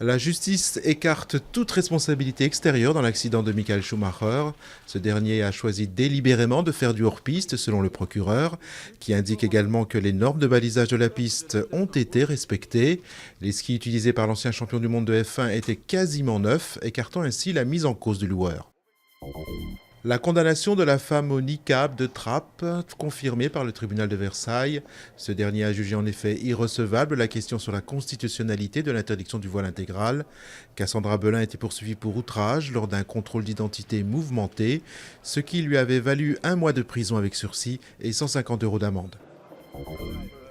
La justice écarte toute responsabilité extérieure dans l'accident de Michael Schumacher. Ce dernier a choisi délibérément de faire du hors-piste, selon le procureur, qui indique également que les normes de balisage de la piste ont été respectées. Les skis utilisés par l'ancien champion du monde de F1 étaient quasiment neufs, écartant ainsi la mise en cause du loueur. La condamnation de la femme au niqab de Trappes, confirmée par le tribunal de Versailles. Ce dernier a jugé en effet irrecevable la question sur la constitutionnalité de l'interdiction du voile intégral. Cassandra Belin était poursuivie pour outrage lors d'un contrôle d'identité mouvementé, ce qui lui avait valu 1 mois de prison avec sursis et 150 € d'amende.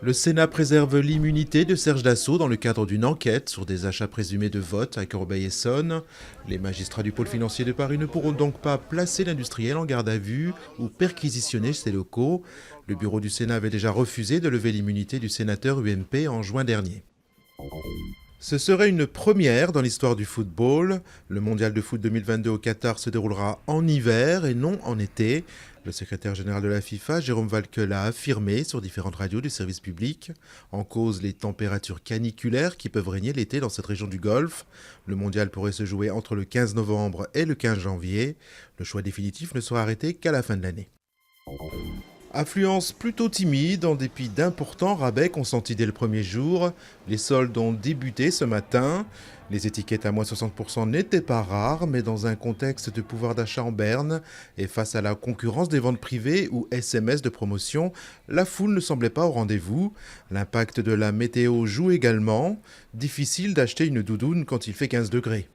Le Sénat préserve l'immunité de Serge Dassault dans le cadre d'une enquête sur des achats présumés de vote à Corbeil-Essonnes. Les magistrats du pôle financier de Paris ne pourront donc pas placer l'industriel en garde à vue ou perquisitionner ses locaux. Le bureau du Sénat avait déjà refusé de lever l'immunité du sénateur UMP en juin dernier. Ce serait une première dans l'histoire du football. Le mondial de foot 2022 au Qatar se déroulera en hiver et non en été. Le secrétaire général de la FIFA, Jérôme Valcke, l'a affirmé sur différentes radios du service public. En cause, les températures caniculaires qui peuvent régner l'été dans cette région du Golfe. Le mondial pourrait se jouer entre le 15 novembre et le 15 janvier. Le choix définitif ne sera arrêté qu'à la fin de l'année. Affluence plutôt timide, en dépit d'importants rabais consentis dès le premier jour. Les soldes ont débuté ce matin. Les étiquettes à moins 60% n'étaient pas rares, mais dans un contexte de pouvoir d'achat en berne et face à la concurrence des ventes privées ou SMS de promotion, la foule ne semblait pas au rendez-vous. L'impact de la météo joue également. Difficile d'acheter une doudoune quand il fait 15 degrés.